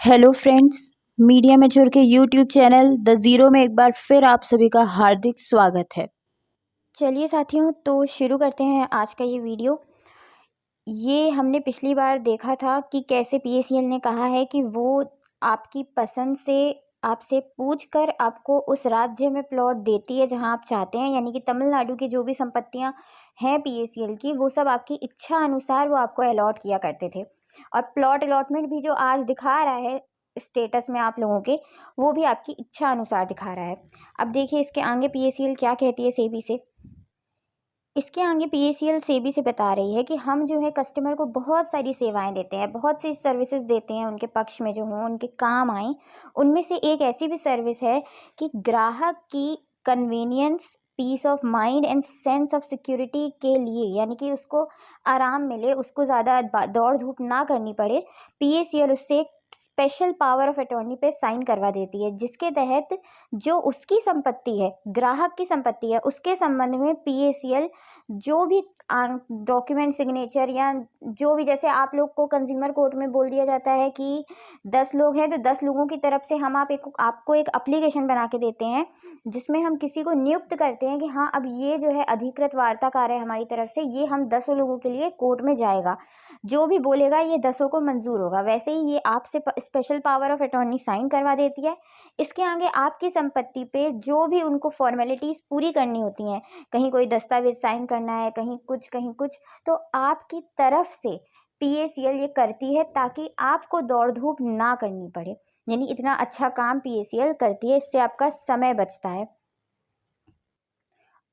Hello friends, media mature के YouTube channel the zero में एक बार फिर आप सभी का हार्दिक स्वागत है। चलिए साथियों, तो शुरू करते हैं आज का ये वीडियो। ये हमने पिछली बार देखा था कि कैसे पीएसीएल ने कहा है कि वो आपकी पसंद से आपसे पूछकर आपको उस राज्य में प्लॉट देती है जहां आप चाहते हैं, यानी कि तमिलनाडु की जो भी संपत्तियां हैं पीएसीएल की, वो सब आपकी इच्छा अनुसार वो आपको अलॉट किया करते थे। और प्लॉट अलॉटमेंट भी जो आज दिखा रहा है स्टेटस में आप लोगों के, वो भी आपकी इच्छा अनुसार दिखा रहा है। अब देखिए इसके आगे पीएसीएल क्या कहती है सेबी से। इसके आगे पीएसीएल सेबी से बता रही है कि हम जो है कस्टमर को बहुत सारी सेवाएं देते हैं, बहुत सी सर्विसेज देते हैं उनके पक्ष में जो हों, उनके काम आए। उनमें से एक ऐसी भी सर्विस है कि ग्राहक की convenience, peace of mind and sense of security के लिए, यानी कि उसको आराम मिले, उसको ज़्यादा दौड़ धूप ना करनी पड़े, पीएसीएल उससे स्पेशल पावर ऑफ अटॉर्नी पे साइन करवा देती है, जिसके तहत जो उसकी संपत्ति है, ग्राहक की संपत्ति है, उसके संबंध में पीएसीएल जो भी डॉक्यूमेंट सिग्नेचर या जो भी, जैसे आप लोग को कंज्यूमर कोर्ट में बोल दिया जाता है कि 10 लोग हैं तो 10 लोगों की तरफ से हम आपको एक एप्लीकेशन बना के देते हैं, जिसमें हम किसी को नियुक्त करते हैं कि हाँ अब ये जो है अधिकृत वार्ताकार है हमारी तरफ से, ये हम 10 लोगों के लिए कोर्ट में जाएगा, जो भी बोलेगा ये 10 को मंजूर होगा। वैसे ही ये आपसे special power of attorney sign करवा देती है। इसके आगे आपकी संपत्ति पे जो भी उनको फॉर्मेलिटीज़ पूरी करनी होती हैं, कहीं कोई दस्तावेज साइन करना है, कहीं कुछ, तो आपकी तरफ से पीएसीएल ये करती है ताकि आपको दौड़ धूप ना करनी पड़े। यानी इतना अच्छा काम पीएसीएल करती है, इससे आपका समय बचता है।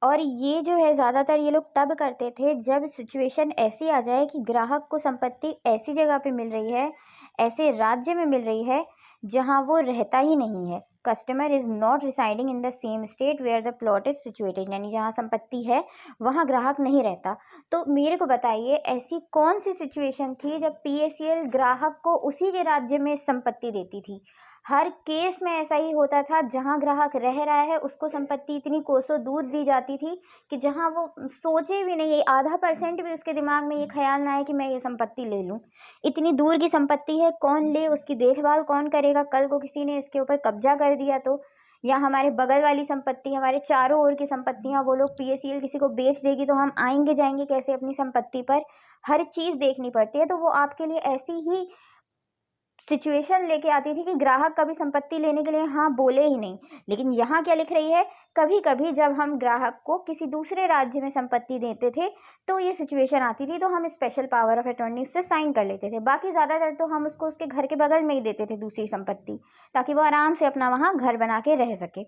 और ये जो है ज़्यादातर ये लोग तब करते थे जब सिचुएशन ऐसी आ जाए कि ग्राहक को संपत्ति ऐसी जगह पे मिल रही है, ऐसे राज्य में मिल रही है जहां वो रहता ही नहीं है। Customer is not residing in the same state where the plot is situated, यानी जहां संपत्ति है वहां ग्राहक नहीं रहता। तो मेरे को बताइए ऐसी कौन सी सिचुएशन थी जब पीएसीएल ग्राहक को उसी के राज्य में संपत्ति देती थी। हर केस में ऐसा ही होता था, जहां ग्राहक रह रहा है उसको संपत्ति इतनी कोसों दूर दी जाती थी कि जहां वो सोचे भी नहीं, आधा % भी उसके दिमाग में ये ख्याल ना है कि मैं ये संपत्ति ले लूं। इतनी दूर की संपत्ति है, कौन ले, उसकी देखभाल कौन करेगा, कल को किसी ने इसके ऊपर कब्जा कर दिया तो, या हमारे बगल वाली संपत्ति, हमारे चारों ओर की संपत्तियां वो लोग पीएसीएल किसी को बेच देगी तो हम आएंगे जाएंगे कैसे अपनी संपत्ति पर। हर चीज़ देखनी पड़ती है, तो वो आपके लिए ऐसी ही सिचुएशन लेके आती थी कि ग्राहक कभी संपत्ति लेने के लिए हाँ बोले ही नहीं। लेकिन यहाँ क्या लिख रही है, कभी कभी जब हम ग्राहक को किसी दूसरे राज्य में संपत्ति देते थे तो ये सिचुएशन आती थी, तो हम स्पेशल पावर ऑफ अटॉर्नी से साइन कर लेते थे। बाकी ज़्यादातर तो हम उसको उसके घर के बगल में ही देते थे दूसरी संपत्ति, ताकि वो आराम से अपना वहाँ घर बना के रह सके।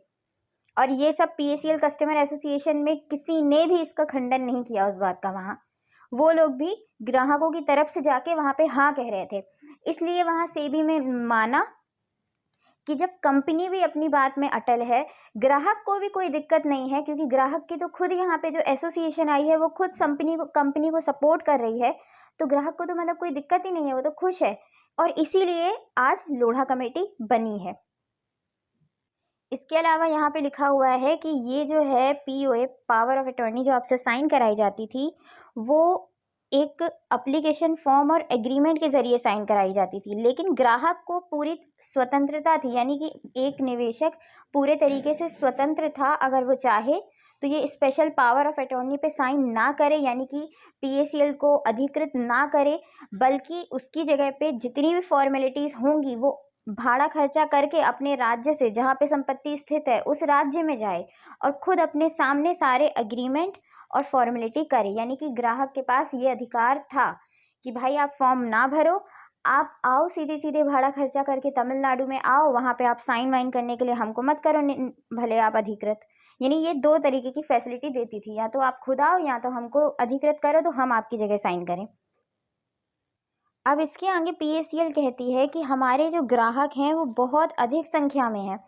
और ये सब पीएसीएल कस्टमर एसोसिएशन में किसी ने भी इसका खंडन नहीं किया उस बात का। वहाँ वो लोग भी ग्राहकों की तरफ से जाके वहाँ पे हाँ कह रहे थे। इसलिए वहाँ सेबी में माना कि जब कंपनी भी अपनी बात में अटल है, ग्राहक को भी कोई दिक्कत नहीं है, क्योंकि ग्राहक की तो खुद यहाँ पे जो एसोसिएशन आई है वो खुद कंपनी को सपोर्ट कर रही है, तो ग्राहक को तो मतलब कोई दिक्कत ही नहीं है, वो तो खुश है। और इसीलिए आज लोढ़ा कमेटी बनी है। इसके अलावा यहाँ पे लिखा हुआ है कि ये जो है पीओए, पावर ऑफ अटॉर्नी, जो आपसे साइन कराई जाती थी, वो एक एप्लीकेशन फॉर्म और एग्रीमेंट के ज़रिए साइन कराई जाती थी, लेकिन ग्राहक को पूरी स्वतंत्रता थी, यानी कि एक निवेशक पूरे तरीके से स्वतंत्र था। अगर वो चाहे तो ये स्पेशल पावर ऑफ अटॉर्नी पे साइन ना करे, यानी कि पीएसीएल को अधिकृत ना करे, बल्कि उसकी जगह पे जितनी भी फॉर्मेलिटीज़ होंगी वो भाड़ा खर्चा करके अपने राज्य से, जहाँ पे संपत्ति स्थित है उस राज्य में जाए और खुद अपने सामने सारे एग्रीमेंट और फॉर्मेलिटी करे। यानी कि ग्राहक के पास ये अधिकार था कि भाई आप फॉर्म ना भरो, आप आओ सीधे सीधे भाड़ा खर्चा करके तमिलनाडु में आओ, वहाँ पे आप साइन वाइन करने के लिए हमको मत करो, भले आप अधिकृत। यानी ये दो तरीके की फैसिलिटी देती थी, या तो आप खुद आओ या तो हमको अधिकृत करो तो हम आपकी जगह साइन करें। अब इसके आगे पीएसीएल कहती है कि हमारे जो ग्राहक हैं वो बहुत अधिक संख्या में हैं,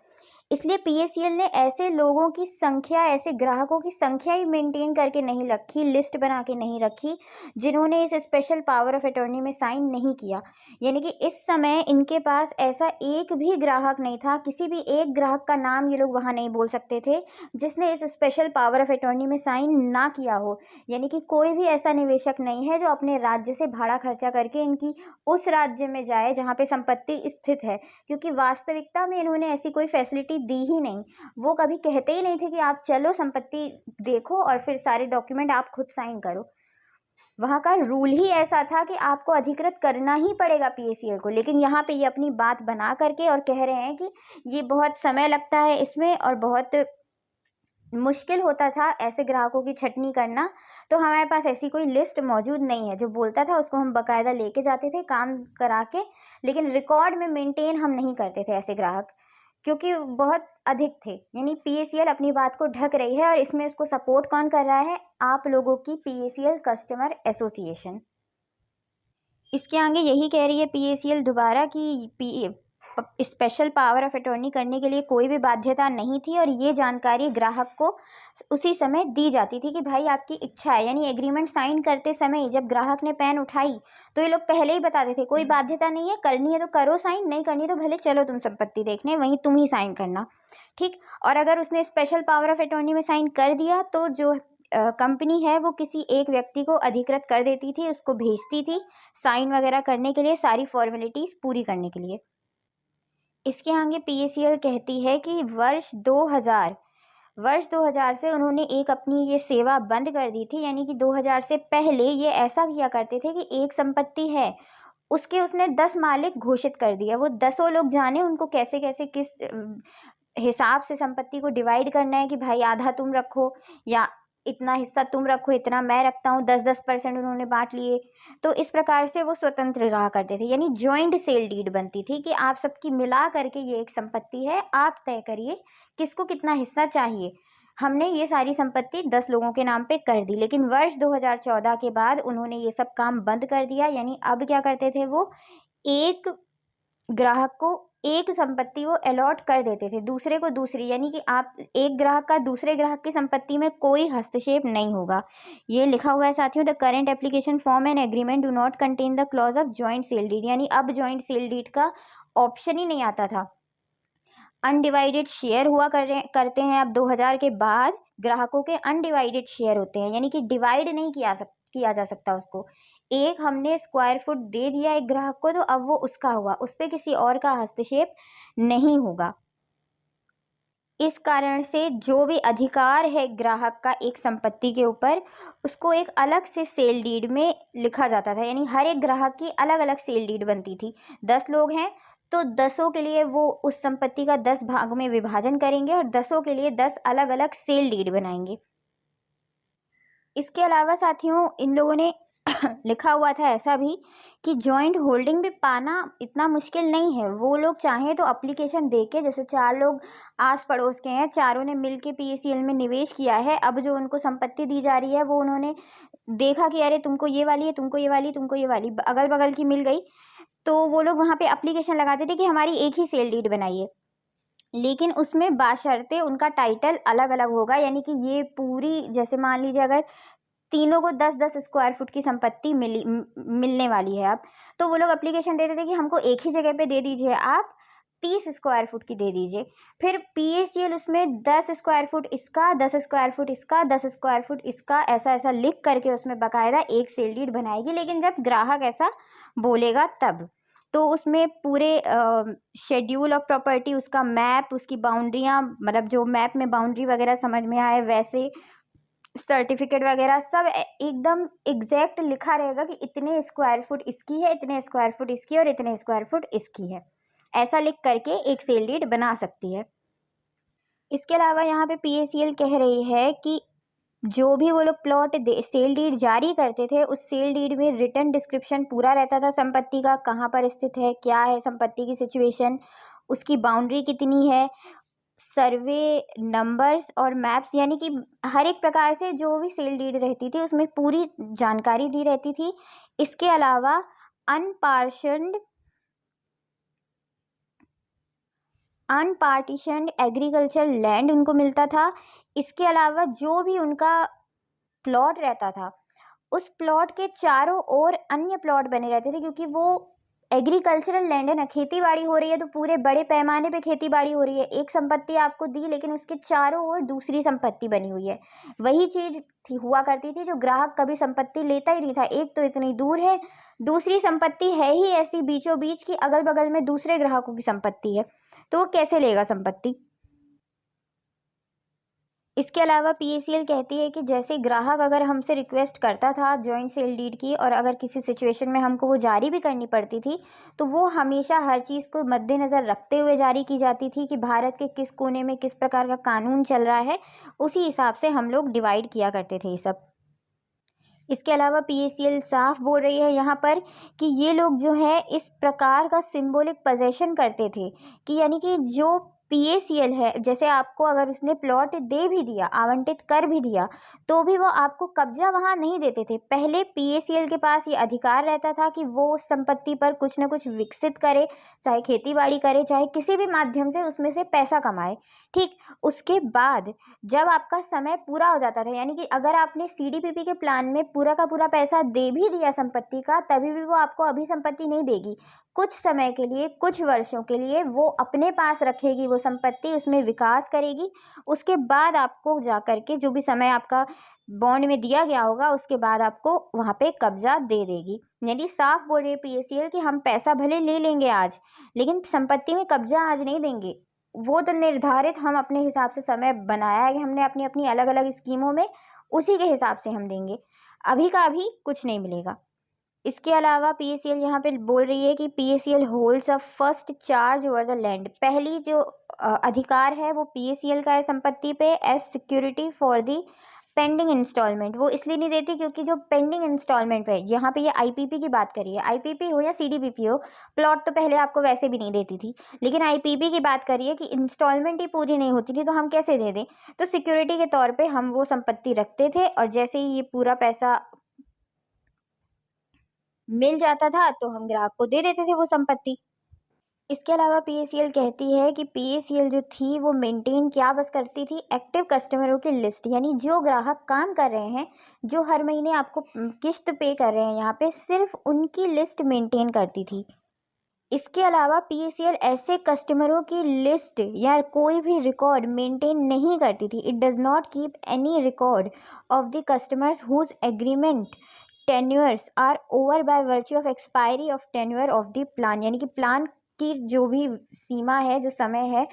इसलिए पीएसीएल ने ऐसे लोगों की संख्या, ऐसे ग्राहकों की संख्या ही मेंटेन करके नहीं रखी, लिस्ट बना के नहीं रखी, जिन्होंने इस स्पेशल पावर ऑफ अटॉर्नी में साइन नहीं किया। यानी कि इस समय इनके पास ऐसा एक भी ग्राहक नहीं था, किसी भी एक ग्राहक का नाम ये लोग वहाँ नहीं बोल सकते थे जिसने इस स्पेशल पावर ऑफ अटॉर्नी में साइन ना किया हो। यानी कि कोई भी ऐसा निवेशक नहीं है जो अपने राज्य से भाड़ा खर्चा करके इनकी उस राज्य में जाए जहाँ पे संपत्ति स्थित है, क्योंकि वास्तविकता में इन्होंने ऐसी कोई फैसिलिटी दी ही नहीं। वो कभी कहते ही नहीं थे कि आप चलो संपत्ति देखो और फिर सारे डॉक्यूमेंट आप खुद साइन करो। वहाँ का रूल ही ऐसा था कि आपको अधिकृत करना ही पड़ेगा पीएसीएल को। लेकिन यहाँ पे ये अपनी बात बना करके और कह रहे हैं कि ये बहुत समय लगता है इसमें और बहुत मुश्किल होता था ऐसे ग्राहकों की छटनी करना। तो हमारे पास ऐसी कोई लिस्ट मौजूद नहीं है। जो बोलता था उसको हम बाकायदा लेके जाते थे काम करा के, लेकिन रिकॉर्ड में मेंटेन हम नहीं करते थे ऐसे ग्राहक, क्योंकि बहुत अधिक थे। यानी पीएसीएल अपनी बात को ढक रही है और इसमें उसको सपोर्ट कौन कर रहा है? आप लोगों की पीएसीएल कस्टमर एसोसिएशन। इसके आगे यही कह रही है पीएसीएल दोबारा कि स्पेशल पावर ऑफ अटॉर्नी करने के लिए कोई भी बाध्यता नहीं थी और ये जानकारी ग्राहक को उसी समय दी जाती थी कि भाई आपकी इच्छा है। यानी एग्रीमेंट साइन करते समय जब ग्राहक ने पेन उठाई तो ये लोग पहले ही बताते थे कोई बाध्यता नहीं है, करनी है तो करो साइन, नहीं करनी तो भले चलो तुम संपत्ति देखने, वहीं तुम ही साइन करना, ठीक। और अगर उसने स्पेशल पावर ऑफ अटॉर्नी में साइन कर दिया तो जो कंपनी है वो किसी एक व्यक्ति को अधिकृत कर देती थी, उसको भेजती थी साइन वगैरह करने के लिए, सारी फॉर्मेलिटीज़ पूरी करने के लिए। इसके आगे पीएसीएल कहती है कि वर्ष 2000 से उन्होंने एक अपनी ये सेवा बंद कर दी थी। यानी कि 2000 से पहले ये ऐसा किया करते थे कि एक संपत्ति है उसके उसने 10 मालिक घोषित कर दिया। वो 10 लोग जाने उनको कैसे कैसे किस हिसाब से संपत्ति को डिवाइड करना है कि भाई आधा तुम रखो या इतना हिस्सा तुम रखो, इतना मैं रखता हूँ, 10-10% उन्होंने बांट लिए। तो इस प्रकार से वो स्वतंत्र रहा करते थे। यानी जॉइंट सेल डीड बनती थी कि आप सबकी मिला करके ये एक संपत्ति है, आप तय करिए किसको कितना हिस्सा चाहिए। हमने ये सारी संपत्ति 10 लोगों के नाम पे कर दी। लेकिन वर्ष 2014 के बाद उन्होंने ये सब काम बंद कर दिया। यानी अब क्या करते थे वो, एक ग्राहक को एक संपत्ति वो अलॉट कर देते थे, दूसरे को दूसरी। यानी कि आप एक ग्राहक का दूसरे ग्राहक की संपत्ति में कोई हस्तक्षेप नहीं होगा। ये लिखा हुआ है साथियों, the current application form and agreement do not contain the clause of joint sale deed. यानी अब जॉइंट सेल डीड का ऑप्शन ही नहीं आता था। अनडिवाइडेड शेयर हुआ करते हैं अब 2000 के बाद ग्राहकों के अनडिवाइडेड शेयर होते हैं। यानी कि डिवाइड नहीं किया जा सकता उसको। एक हमने स्क्वायर फुट दे दिया एक ग्राहक को तो अब वो उसका हुआ, उस पर किसी और का हस्तक्षेप नहीं होगा। इस कारण से जो भी अधिकार है ग्राहक का एक संपत्ति के ऊपर, उसको एक अलग से सेल डीड में लिखा जाता था। यानी हर एक ग्राहक की अलग अलग सेल डीड बनती थी। 10 लोग हैं तो 10 के लिए वो उस संपत्ति का 10 भाग में विभाजन करेंगे और 10 के लिए 10 अलग अलग सेल डीड बनाएंगे। इसके अलावा साथियों इन लोगों ने लिखा हुआ था ऐसा भी कि जॉइंट होल्डिंग भी पाना इतना मुश्किल नहीं है। वो लोग चाहें तो एप्लीकेशन देके, जैसे 4 लोग आस पड़ोस के हैं, चारों ने मिलके पीएसीएल में निवेश किया है, अब जो उनको संपत्ति दी जा रही है वो उन्होंने देखा कि अरे तुमको ये वाली है, तुमको ये वाली, तुमको ये वाली, अगल बगल की मिल गई, तो वो लोग वहाँ पे एप्लीकेशन लगाते थे कि हमारी एक ही सेल डीड बनाइए। लेकिन उसमें बाशर्ते उनका टाइटल अलग अलग होगा। यानी कि ये पूरी, जैसे मान लीजिए अगर तीनों को 10-10 स्क्वायर फुट की संपत्ति मिलने वाली है अब, तो वो लोग एप्लीकेशन देते थे कि हमको एक ही जगह पे दे दीजिए, आप 30 स्क्वायर फुट की दे दीजिए। फिर पीएसीएल उसमें 10 स्क्वायर फुट इसका, 10 स्क्वायर फुट इसका, 10 स्क्वायर फुट इसका, ऐसा ऐसा लिख करके उसमें बाकायदा एक सेल डीड बनाएगी। लेकिन जब ग्राहक ऐसा बोलेगा तब तो उसमें पूरे शेड्यूल ऑफ प्रॉपर्टी, उसका मैप, उसकी बाउंड्रियाँ, मतलब जो मैप में बाउंड्री वगैरह समझ में आए वैसे, सर्टिफिकेट वगैरह सब एकदम एग्जैक्ट लिखा रहेगा कि इतने स्क्वायर फुट इसकी है, इतने स्क्वायर फुट इसकी और इतने स्क्वायर फुट इसकी है। ऐसा लिख करके एक सेल डीड बना सकती है। इसके अलावा यहाँ पे पीएसीएल कह रही है कि जो भी वो लोग प्लॉट सेल डीड जारी करते थे, उस सेल डीड में रिटन डिस्क्रिप्शन पूरा रहता था संपत्ति का, कहाँ पर स्थित है, क्या है संपत्ति की सिचुएशन, उसकी बाउंड्री कितनी है, सर्वे नंबर्स और मैप्स। यानी कि हर एक प्रकार से जो भी सेल डीड रहती थी उसमें पूरी जानकारी दी रहती थी। इसके अलावा अनपार्शन्ड अनपार्टीशन्ड एग्रीकल्चर लैंड उनको मिलता था। इसके अलावा जो भी उनका प्लॉट रहता था उस प्लॉट के चारों ओर अन्य प्लॉट बने रहते थे, क्योंकि वो एग्रीकल्चरल लैंड है ना, खेती बाड़ी हो रही है तो पूरे बड़े पैमाने पे खेती बाड़ी हो रही है। एक संपत्ति आपको दी लेकिन उसके चारों ओर दूसरी संपत्ति बनी हुई है। वही चीज हुआ करती थी जो ग्राहक कभी संपत्ति लेता ही नहीं था। एक तो इतनी दूर है, दूसरी संपत्ति है ही ऐसी बीचों बीच की अगल बगल में दूसरे ग्राहकों की संपत्ति है, तो वो कैसे लेगा संपत्ति। इसके अलावा पीएसीएल कहती है कि जैसे ग्राहक अगर हमसे रिक्वेस्ट करता था जॉइंट सेल डीड की, और अगर किसी सिचुएशन में हमको वो जारी भी करनी पड़ती थी, तो वो हमेशा हर चीज़ को मद्देनज़र रखते हुए जारी की जाती थी कि भारत के किस कोने में किस प्रकार का कानून चल रहा है, उसी हिसाब से हम लोग डिवाइड किया करते थे ये सब। इसके अलावा पीएसीएल साफ बोल रही है यहाँ पर कि ये लोग जो है इस प्रकार का सिंबॉलिक पोजेशन करते थे कि यानी कि जो पीएसीएल है, जैसे आपको अगर उसने प्लॉट दे भी दिया, आवंटित कर भी दिया, तो भी वो आपको कब्जा वहाँ नहीं देते थे। पहले पीएसीएल के पास ये अधिकार रहता था कि वो उस संपत्ति पर कुछ न कुछ विकसित करे, चाहे खेती बाड़ी करे, चाहे किसी भी माध्यम से उसमें से पैसा कमाए। ठीक, उसके बाद जब आपका समय पूरा हो जाता था, यानी कि अगर आपने सीडीपीपी के प्लान में पूरा का पूरा पैसा दे भी दिया संपत्ति का, तभी भी वो आपको अभी संपत्ति नहीं देगी। कुछ समय के लिए, कुछ वर्षों के लिए वो अपने पास रखेगी वो संपत्ति, उसमें विकास करेगी। उसके बाद आपको जा करके जो भी समय आपका बॉन्ड में दिया गया होगा, उसके बाद आपको वहाँ पे कब्जा दे देगी। यानी साफ बोल रही है पीएसीएल कि हम पैसा भले ले लेंगे आज, लेकिन संपत्ति में कब्जा आज नहीं देंगे। वो तो निर्धारित हम अपने हिसाब से समय बनाया है कि हमने अपनी अपनी अलग अलग स्कीमों में, उसी के हिसाब से हम देंगे। अभी का अभी कुछ नहीं मिलेगा। इसके अलावा पीएसीएल यहाँ पे बोल रही है कि PACL holds a first charge over the land. पहली जो अधिकार है वो पीएसीएल का है संपत्ति पे, as security for the pending instalment. वो इसलिए नहीं देती क्योंकि जो पेंडिंग इंस्टॉलमेंट पे, यहाँ पे ये आईपीपी की बात करी है, आईपीपी हो या सीडीपीपी हो, प्लॉट तो पहले आपको वैसे भी नहीं देती थी, लेकिन आईपीपी की बात करिए कि इंस्टॉलमेंट ही पूरी नहीं होती थी तो हम कैसे दे दें। तो सिक्योरिटी के तौर पे हम वो संपत्ति रखते थे, और जैसे ही ये पूरा पैसा मिल जाता था तो हम ग्राहक को दे देते थे वो संपत्ति। इसके अलावा पीएसीएल कहती है कि पीएसीएल जो थी वो मेंटेन क्या बस करती थी, एक्टिव कस्टमरों की लिस्ट, यानी जो ग्राहक काम कर रहे हैं, जो हर महीने आपको किस्त पे कर रहे हैं, यहाँ पे सिर्फ उनकी लिस्ट मेंटेन करती थी। इसके अलावा पीएसीएल ऐसे कस्टमरों की लिस्ट या कोई भी रिकॉर्ड मेंटेन नहीं करती थी। It does not keep any record of the customers whose agreement tenures are over by virtue of expiry of tenure of the plan. यानी कि प्लान की जो भी सीमा है, जो समय है,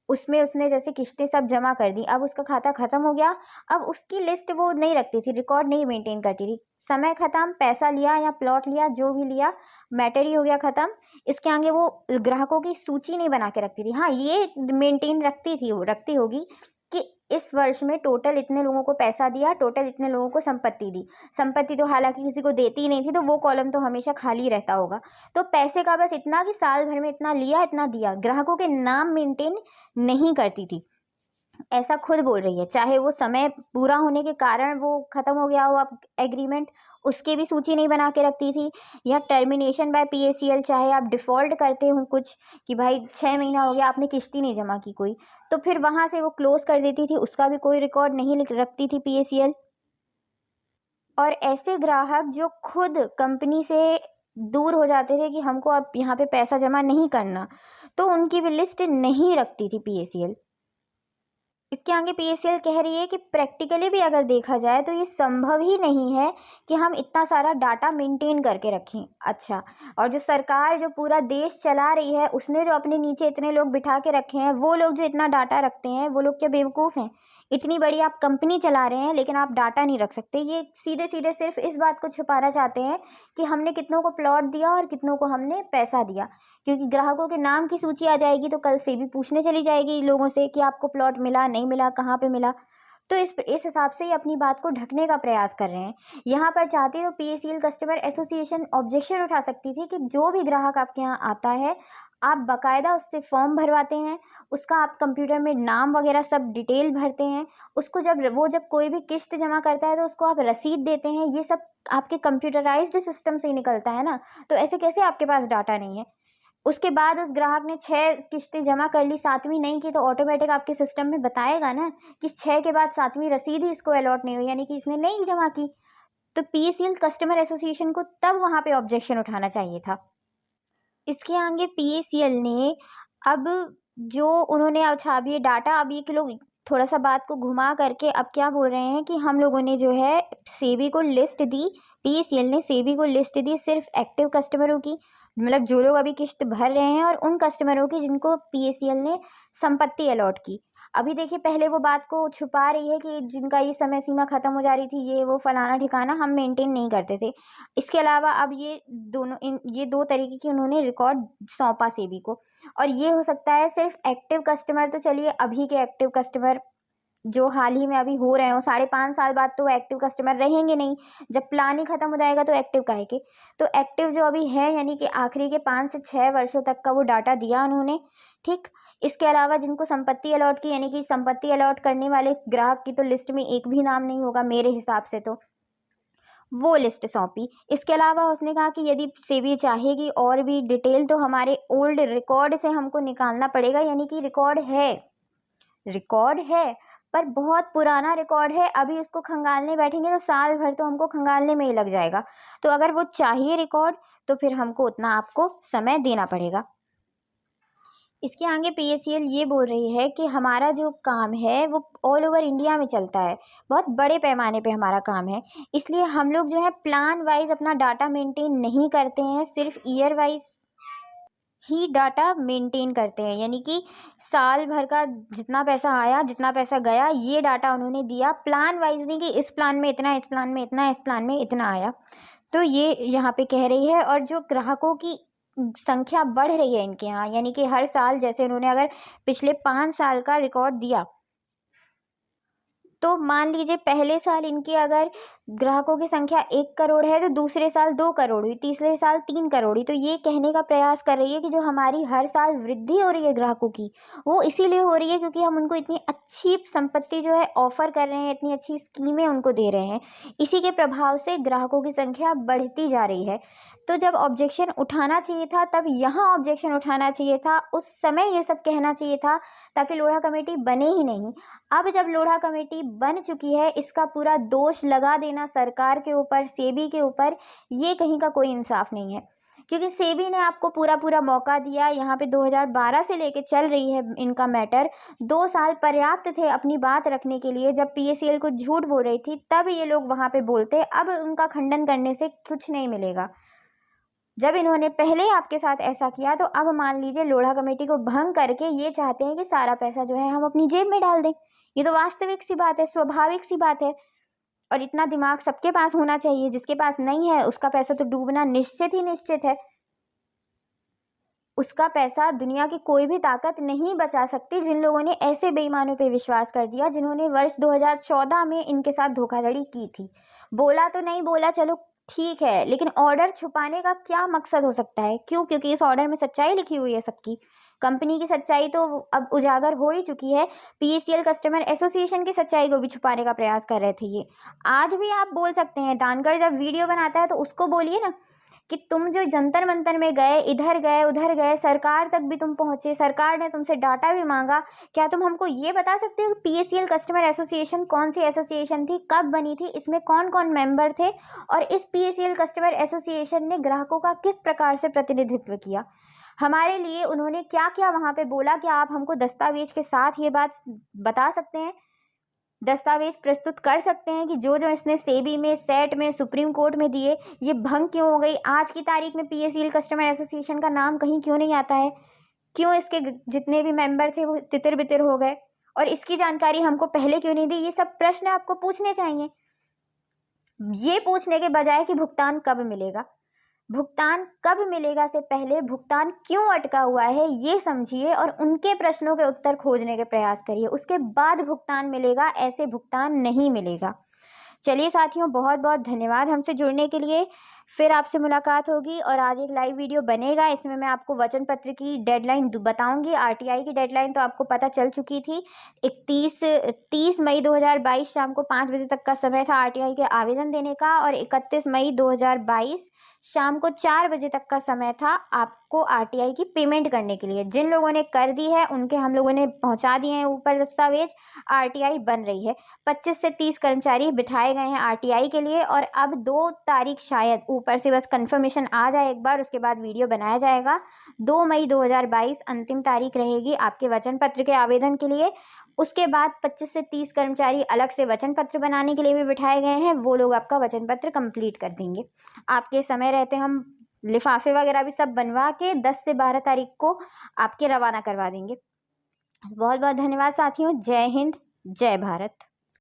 उसमें उसने जैसे किस्तें सब जमा कर दी, अब उसका खाता खत्म हो गया, अब उसकी लिस्ट वो नहीं रखती थी, रिकॉर्ड नहीं मेंटेन करती थी। समय खत्म, पैसा लिया या प्लॉट लिया, जो भी लिया, मैटर ही हो गया खत्म। इसके आगे वो ग्राहकों की सूची नहीं बना के रखती थी। हाँ, ये मेंटेन रखती थी, वो रखती होगी कि इस वर्ष में टोटल इतने लोगों को पैसा दिया, टोटल इतने लोगों को संपत्ति दी। संपत्ति तो हालांकि किसी को देती ही नहीं थी, तो वो कॉलम तो हमेशा खाली रहता होगा। तो पैसे का बस इतना कि साल भर में इतना लिया, इतना दिया। ग्राहकों के नाम मेंटेन नहीं करती थी, ऐसा खुद बोल रही है। चाहे वो समय पूरा होने के कारण वो खत्म हो गया हो अब एग्रीमेंट, उसकी भी सूची नहीं बना के रखती थी, या टर्मिनेशन बाय पीएसीएल, चाहे आप डिफ़ॉल्ट करते हो कुछ कि भाई 6 महीना हो गया आपने किस्त ही नहीं जमा की कोई, तो फिर वहाँ से वो क्लोज कर देती थी, उसका भी कोई रिकॉर्ड नहीं रखती थी पीएसीएल। और ऐसे ग्राहक जो खुद कंपनी से दूर हो जाते थे कि हमको अब यहाँ पे पैसा जमा नहीं करना, तो उनकी भी लिस्ट नहीं रखती थी पीएसीएल। इसके आगे पीएसीएल कह रही है कि प्रैक्टिकली भी अगर देखा जाए तो ये संभव ही नहीं है कि हम इतना सारा डाटा मेंटेन करके रखें। अच्छा, और जो सरकार जो पूरा देश चला रही है, उसने जो अपने नीचे इतने लोग बिठा के रखे हैं, वो लोग जो इतना डाटा रखते हैं, वो लोग क्या बेवकूफ़ हैं? इतनी बड़ी आप कंपनी चला रहे हैं लेकिन आप डाटा नहीं रख सकते। ये सीधे सीधे सिर्फ इस बात को छुपाना चाहते हैं कि हमने कितनों को प्लॉट दिया और कितनों को हमने पैसा दिया, क्योंकि ग्राहकों के नाम की सूची आ जाएगी तो कल से भी पूछने चली जाएगी लोगों से कि आपको प्लॉट मिला, नहीं मिला, कहाँ पे मिला। तो इस हिसाब से ये अपनी बात को ढकने का प्रयास कर रहे हैं। यहाँ पर चाहते तो पीएसीएल कस्टमर एसोसिएशन ऑब्जेक्शन उठा सकती थी कि जो भी ग्राहक आपके यहाँ आता है, आप बाकायदा उससे फॉर्म भरवाते हैं, उसका आप कंप्यूटर में नाम वगैरह सब डिटेल भरते हैं, उसको जब कोई भी किस्त जमा करता है तो उसको आप रसीद देते हैं, ये सब आपके कंप्यूटराइज्ड सिस्टम से ही निकलता है ना, तो ऐसे कैसे आपके पास डाटा नहीं है? उसके बाद उस ग्राहक ने 6 किस्तें जमा कर ली, 7वीं नहीं की, तो ऑटोमेटिक आपके सिस्टम में बताएगा ना कि 6 के बाद 7वीं रसीद ही इसको अलॉट नहीं हुई, यानी कि इसने नहीं जमा की। तो पीएसीएल कस्टमर एसोसिएशन को तब वहाँ पे ऑब्जेक्शन उठाना चाहिए था। इसके आगे पीएसीएल ने अब जो उन्होंने, अच्छा अब ये डाटा, अब ये कि लोग थोड़ा सा बात को घुमा करके अब क्या बोल रहे हैं कि हम लोगों ने जो है सेबी को लिस्ट दी, पीएसीएल ने सेबी को लिस्ट दी सिर्फ एक्टिव कस्टमरों की, मतलब जो लोग अभी किस्त भर रहे हैं, और उन कस्टमरों की जिनको पीएसीएल ने संपत्ति अलॉट की। अभी देखिए, पहले वो बात को छुपा रही है कि जिनका ये समय सीमा ख़त्म हो जा रही थी, ये वो फलाना ठिकाना हम मेंटेन नहीं करते थे। इसके अलावा अब ये दो तरीके की उन्होंने रिकॉर्ड सौंपा सेबी को, और ये हो सकता है सिर्फ एक्टिव कस्टमर, तो चलिए अभी के एक्टिव कस्टमर जो हाल ही में अभी हो रहे हो, 5.5 साल बाद तो वो एक्टिव कस्टमर रहेंगे नहीं, जब प्लान ही ख़त्म हो जाएगा तो एक्टिव काहे के। तो एक्टिव जो अभी है, यानी कि आखिरी के 5 से 6 वर्षों तक का वो डाटा दिया उन्होंने, ठीक। इसके अलावा जिनको संपत्ति अलॉट की, यानी कि संपत्ति अलॉट करने वाले ग्राहक की तो लिस्ट में एक भी नाम नहीं होगा मेरे हिसाब से, तो वो लिस्ट सौंपी। इसके अलावा उसने कहा कि यदि सेबी चाहेगी और भी डिटेल तो हमारे ओल्ड रिकॉर्ड से हमको निकालना पड़ेगा, यानी कि रिकॉर्ड है पर बहुत पुराना रिकॉर्ड है, अभी उसको खंगालने बैठेंगे तो साल भर तो हमको खंगालने में ही लग जाएगा। तो अगर वो चाहिए रिकॉर्ड तो फिर हमको उतना आपको समय देना पड़ेगा। इसके आगे पीएसीएल ये बोल रही है कि हमारा जो काम है वो ऑल ओवर इंडिया में चलता है, बहुत बड़े पैमाने पे हमारा काम है, इसलिए हम लोग जो है प्लान वाइज अपना डाटा मेंटेन नहीं करते हैं, सिर्फ ईयर वाइज ही डाटा मेंटेन करते हैं, यानी कि साल भर का जितना पैसा आया, जितना पैसा गया, ये डाटा उन्होंने दिया, प्लान वाइज नहीं कि इस प्लान में इतना, इस प्लान में इतना, इस प्लान में इतना आया। तो ये यहाँ पे कह रही है। और जो ग्राहकों की संख्या बढ़ रही है इनके यहाँ, यानी कि हर साल, जैसे उन्होंने अगर पिछले 5 साल का रिकॉर्ड दिया, तो मान लीजिए पहले साल इनके अगर ग्राहकों की संख्या 1 करोड़ है तो दूसरे साल 2 करोड़ हुई, तीसरे साल 3 करोड़ हुई। तो ये कहने का प्रयास कर रही है कि जो हमारी हर साल वृद्धि हो रही है ग्राहकों की, वो इसीलिए हो रही है क्योंकि हम उनको इतनी अच्छी संपत्ति जो है ऑफर कर रहे हैं, इतनी अच्छी स्कीमें उनको दे रहे हैं, इसी के प्रभाव से ग्राहकों की संख्या बढ़ती जा रही है। तो जब ऑब्जेक्शन उठाना चाहिए था तब यहाँ ऑब्जेक्शन उठाना चाहिए था, उस समय ये सब कहना चाहिए था, ताकि लोढ़ा कमेटी बने ही नहीं। अब जब लोढ़ा कमेटी बन चुकी है, इसका पूरा दोष लगा देना सरकार के ऊपर, सेबी के ऊपर, ये कहीं का कोई इंसाफ नहीं है, क्योंकि सेबी ने आपको पूरा मौका दिया। यहाँ पे 2012 से लेके चल रही है इनका मैटर, 2 साल पर्याप्त थे अपनी बात रखने के लिए। जब पीएसीएल को झूठ बोल रही थी तब ये लोग वहाँ पे बोलते, अब उनका खंडन करने से कुछ नहीं मिलेगा। जब इन्होंने पहले आपके साथ ऐसा किया, तो अब मान लीजिए लोढ़ा कमेटी को भंग करके ये चाहते हैं कि सारा पैसा जो है हम अपनी जेब में डाल दें। ये तो वास्तविक सी बात है, स्वाभाविक सी बात है, और इतना दिमाग सबके पास होना चाहिए। जिसके पास नहीं है उसका पैसा तो डूबना निश्चित ही निश्चित है, उसका पैसा दुनिया की कोई भी ताकत नहीं बचा सकती। जिन लोगों ने ऐसे बेईमानों पे विश्वास कर दिया, जिन्होंने वर्ष 2014 में इनके साथ धोखाधड़ी की थी, बोला तो नहीं बोला चलो ठीक है, लेकिन ऑर्डर छुपाने का क्या मकसद हो सकता है? क्यों? क्योंकि इस ऑर्डर में सच्चाई लिखी हुई है सबकी, कंपनी की सच्चाई तो अब उजागर हो ही चुकी है। पीएसीएल कस्टमर एसोसिएशन की सच्चाई को भी छुपाने का प्रयास कर रहे थे ये। आज भी आप बोल सकते हैं, दानगढ़ जब वीडियो बनाता है तो उसको बोलिए ना कि तुम जो जंतर मंतर में गए, इधर गए उधर गए, सरकार तक भी तुम पहुंचे, सरकार ने तुमसे डाटा भी मांगा, क्या तुम हमको ये बता सकते हो कि पीएसीएल कस्टमर एसोसिएशन कौन सी एसोसिएशन थी, कब बनी थी, इसमें कौन कौन मेंबर थे, और इस पीएसीएल कस्टमर एसोसिएशन ने ग्राहकों का किस प्रकार से प्रतिनिधित्व किया, हमारे लिए उन्होंने क्या क्या वहाँ पे बोला? क्या आप हमको दस्तावेज के साथ ये बात बता सकते हैं, दस्तावेज प्रस्तुत कर सकते हैं कि जो जो इसने सेबी में, सेट में, सुप्रीम कोर्ट में दिए, ये भंग क्यों हो गई? आज की तारीख में पीएसीएल कस्टमर एसोसिएशन का नाम कहीं क्यों नहीं आता है? क्यों इसके जितने भी मेंबर थे वो तितर बितर हो गए? और इसकी जानकारी हमको पहले क्यों नहीं दी? ये सब प्रश्न आपको पूछने चाहिए, ये पूछने के बजाय कि भुगतान कब मिलेगा। भुगतान कब मिलेगा से पहले भुगतान क्यों अटका हुआ है ये समझिए, और उनके प्रश्नों के उत्तर खोजने के प्रयास करिए, उसके बाद भुगतान मिलेगा, ऐसे भुगतान नहीं मिलेगा। चलिए साथियों, बहुत बहुत धन्यवाद हमसे जुड़ने के लिए। फिर आपसे मुलाकात होगी और आज एक लाइव वीडियो बनेगा। इसमें मैं आपको वचन पत्र की डेडलाइन बताऊंगी। आरटीआई की डेडलाइन तो आपको पता चल चुकी थी। 30 मई 2022 शाम को 5 बजे तक का समय था आरटीआई के आवेदन देने का, और 31 मई 2022 शाम को 4 बजे तक का समय था आपको आरटीआई की पेमेंट करने के लिए। जिन लोगों ने कर दी है उनके हम लोगों ने पहुंचा दिए हैं ऊपर दस्तावेज। आरटीआई बन रही है। 25 से 30 कर्मचारी बिठाए गए हैं आरटीआई के लिए, और अब 2 तारीख शायद ऊपर से बस कंफर्मेशन आ जाए एक बार, उसके बाद वीडियो बनाया जाएगा। 2 मई 2022 अंतिम तारीख रहेगी आपके वचन पत्र के आवेदन के लिए। उसके बाद 25 से 30 कर्मचारी अलग से वचन पत्र बनाने के लिए भी बिठाए गए हैं। वो लोग आपका वचन पत्र कंप्लीट कर देंगे। आपके समय रहते हम लिफाफे वगैरह भी सब बनवा के 10 से 12 तारीख को आपके रवाना करवा देंगे। बहुत बहुत धन्यवाद साथियों। जय हिंद, जय भारत।